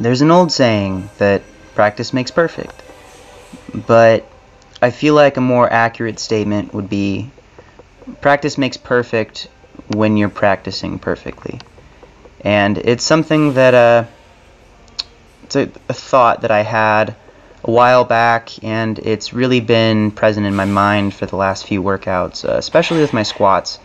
There's an old saying that practice makes perfect, but I feel like a more accurate statement would be practice makes perfect when you're practicing perfectly. And it's something that it's a thought that I had a while back, and it's really been present in my mind for the last few workouts, especially with my squats,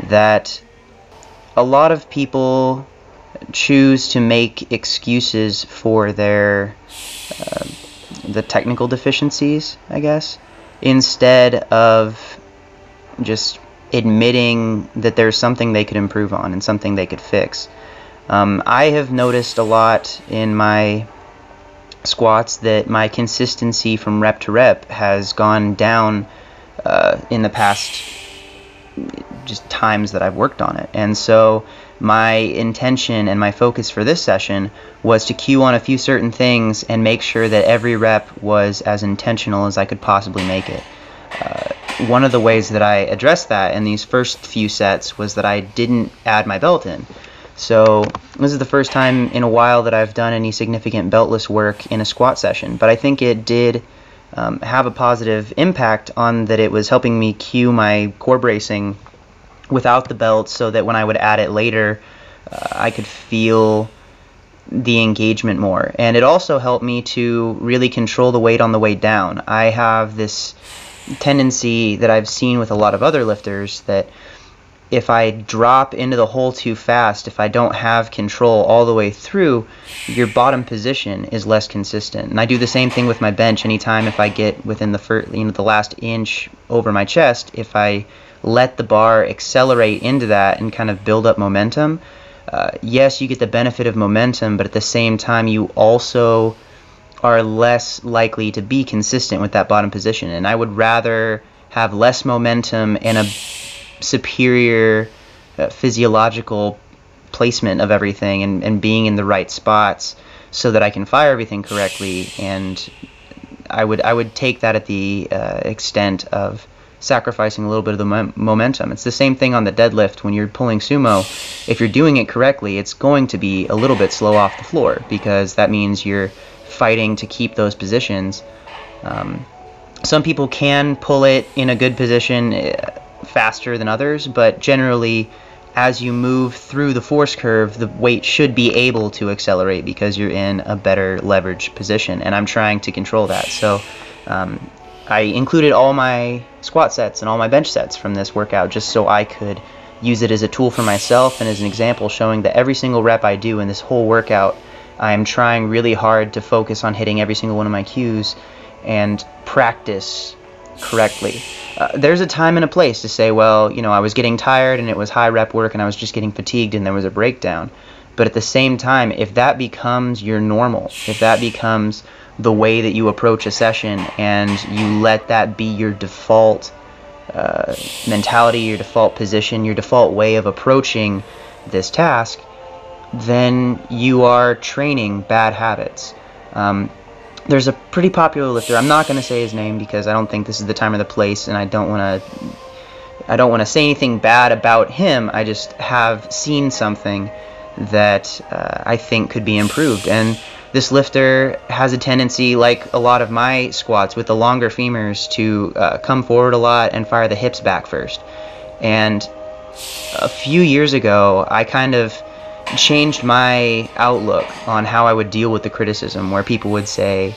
that a lot of people choose to make excuses for their the technical deficiencies, I guess, instead of just admitting that there's something they could improve on and something they could fix. I have noticed a lot in my squats that my consistency from rep to rep has gone down in the past just times that I've worked on it. And so my intention and my focus for this session was to cue on a few certain things and make sure that every rep was as intentional as I could possibly make it. One of the ways that I addressed that in these first few sets was that I didn't add my belt in. So this is the first time in a while that I've done any significant beltless work in a squat session, but I think it did have a positive impact on that. It was helping me cue my core bracing without the belt, so that when I would add it later, I could feel the engagement more. And it also helped me to really control the weight on the way down. I have this tendency that I've seen with a lot of other lifters that if I drop into the hole too fast, if I don't have control all the way through, your bottom position is less consistent. And I do the same thing with my bench. Anytime if I get within the last inch over my chest, if I let the bar accelerate into that and kind of build up momentum, yes, you get the benefit of momentum, but at the same time you also are less likely to be consistent with that bottom position. And I would rather have less momentum and a superior physiological placement of everything and being in the right spots so that I can fire everything correctly. And I would take that at the extent of sacrificing a little bit of the momentum. It's the same thing on the deadlift. When you're pulling sumo, if you're doing it correctly, it's going to be a little bit slow off the floor, because that means you're fighting to keep those positions. Some people can pull it in a good position faster than others, but generally as you move through the force curve, the weight should be able to accelerate because you're in a better leverage position, and I'm trying to control that. So I included all my squat sets and all my bench sets from this workout just so I could use it as a tool for myself and as an example, showing that every single rep I do in this whole workout, I'm trying really hard to focus on hitting every single one of my cues and practice correctly. There's a time and a place to say, well, I was getting tired and it was high rep work and I was just getting fatigued and there was a breakdown. But at the same time, if that becomes your normal, if that becomes the way that you approach a session and you let that be your default mentality, your default position, your default way of approaching this task, then you are training bad habits. There's a pretty popular lifter. I'm not going to say his name because I don't think this is the time or the place, and I don't want to say anything bad about him. I just have seen something that I think could be improved. And this lifter has a tendency, like a lot of my squats with the longer femurs, to come forward a lot and fire the hips back first. And a few years ago, I kind of changed my outlook on how I would deal with the criticism, where people would say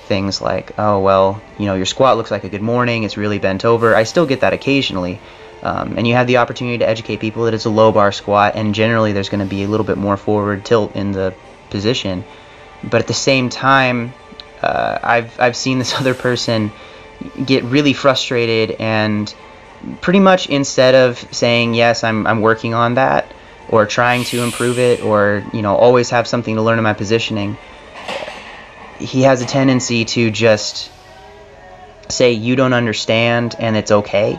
things like, oh, well, your squat looks like a good morning, it's really bent over. I still get that occasionally. And you have the opportunity to educate people that it's a low bar squat, and generally there's going to be a little bit more forward tilt in the position. But at the same time, I've seen this other person get really frustrated, and pretty much instead of saying, yes, I'm working on that, or trying to improve it, or always have something to learn in my positioning, he has a tendency to just say, you don't understand and it's okay.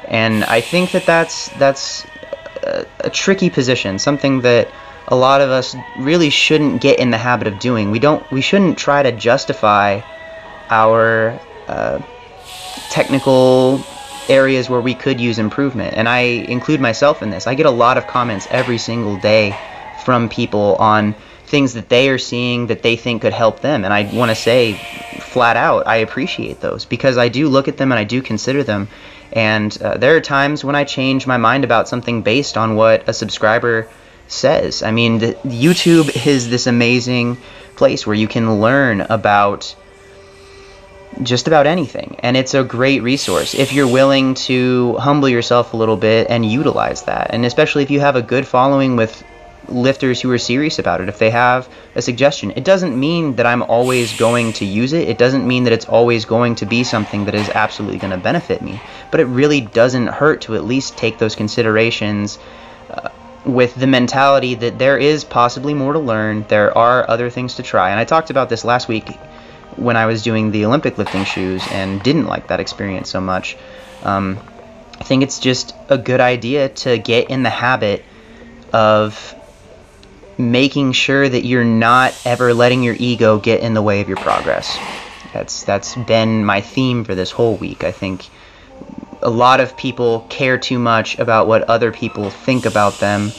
And I think that that's a tricky position, something that a lot of us really shouldn't get in the habit of doing. We shouldn't try to justify our technical areas where we could use improvement. And I include myself in this. I get a lot of comments every single day from people on things that they are seeing that they think could help them. And I want to say flat out, I appreciate those, because I do look at them and I do consider them. And there are times when I change my mind about something based on what a subscriber says. I mean, YouTube is this amazing place where you can learn about just about anything, and it's a great resource if you're willing to humble yourself a little bit and utilize that. And especially if you have a good following with lifters who are serious about it. If they have a suggestion, it doesn't mean that I'm always going to use it. It doesn't mean that it's always going to be something that is absolutely going to benefit me, but it really doesn't hurt to at least take those considerations with the mentality that there is possibly more to learn, there are other things to try. And I talked about this last week when I was doing the Olympic lifting shoes and didn't like that experience so much. I think it's just a good idea to get in the habit of making sure that you're not ever letting your ego get in the way of your progress. That's been my theme for this whole week. I think a lot of people care too much about what other people think about them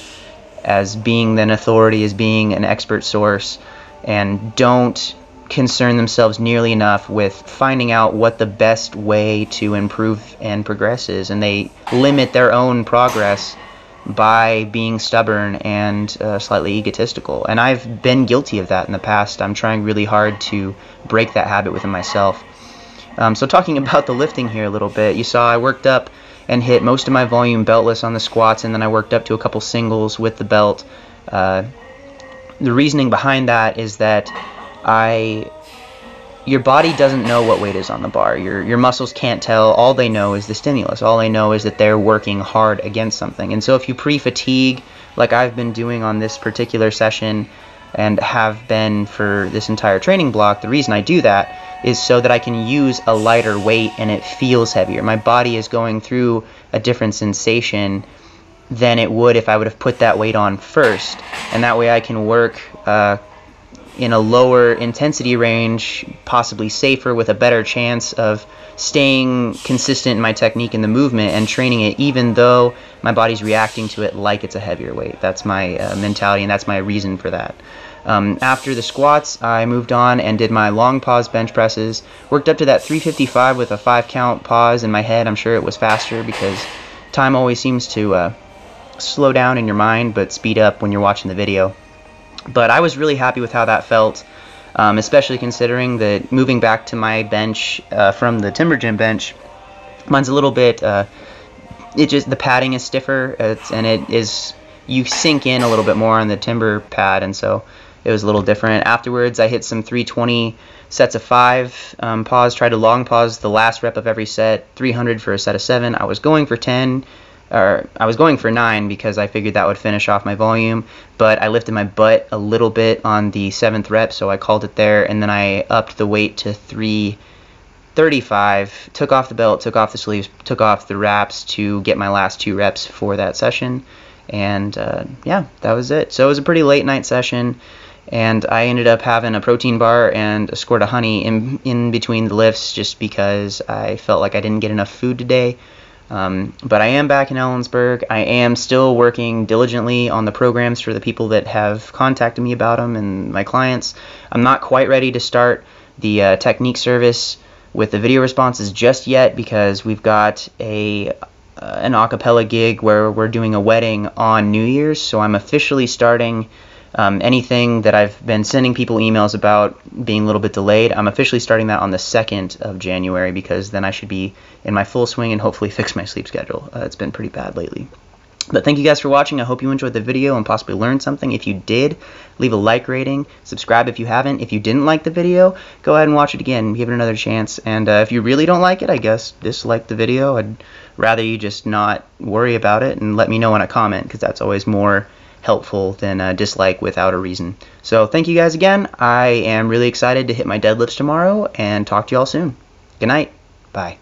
as being an authority, as being an expert source, and don't concern themselves nearly enough with finding out what the best way to improve and progress is, and they limit their own progress by being stubborn and slightly egotistical. And I've been guilty of that in the past. I'm trying really hard to break that habit within myself. So talking about the lifting here a little bit, you saw I worked up and hit most of my volume beltless on the squats, and then I worked up to a couple singles with the belt. The reasoning behind that is that your body doesn't know what weight is on the bar. Your muscles can't tell. All they know is the stimulus. All they know is that they're working hard against something. And so if you pre-fatigue, like I've been doing on this particular session and have been for this entire training block, the reason I do that is so that I can use a lighter weight and it feels heavier. My body is going through a different sensation than it would if I would have put that weight on first. And that way I can work in a lower intensity range, possibly safer, with a better chance of staying consistent in my technique and the movement and training it, even though my body's reacting to it like it's a heavier weight. That's my mentality, and that's my reason for that. After the squats, I moved on and did my long pause bench presses. Worked up to that 355 with a 5-count pause. In my head, I'm sure it was faster because time always seems to slow down in your mind but speed up when you're watching the video. But I was really happy with how that felt, especially considering that moving back to my bench from the Timber Gym bench, mine's a little bit, the padding is stiffer, you sink in a little bit more on the Timber pad, and so it was a little different. Afterwards, I hit some 320 sets of 5, tried to long pause the last rep of every set, 300 for a set of 7. I was going for 10. I was going for 9 because I figured that would finish off my volume, but I lifted my butt a little bit on the 7th rep, so I called it there, and then I upped the weight to 335, took off the belt, took off the sleeves, took off the wraps to get my last 2 reps for that session, and yeah, that was it. So it was a pretty late night session, and I ended up having a protein bar and a squirt of honey in between the lifts just because I felt like I didn't get enough food today. But I am back in Ellensburg. I am still working diligently on the programs for the people that have contacted me about them and my clients. I'm not quite ready to start the technique service with the video responses just yet because we've got an a cappella gig where we're doing a wedding on New Year's, so I'm officially starting anything that I've been sending people emails about being a little bit delayed. I'm officially starting that on the 2nd of January because then I should be in my full swing and hopefully fix my sleep schedule. It's been pretty bad lately. But thank you guys for watching. I hope you enjoyed the video and possibly learned something. If you did, leave a like rating, subscribe if you haven't. If you didn't like the video, go ahead and watch it again, give it another chance. And if you really don't like it, I guess dislike the video. I'd rather you just not worry about it and let me know in a comment because that's always more helpful than a dislike without a reason. So thank you guys again. I am really excited to hit my deadlifts tomorrow and talk to y'all soon. Good night. Bye.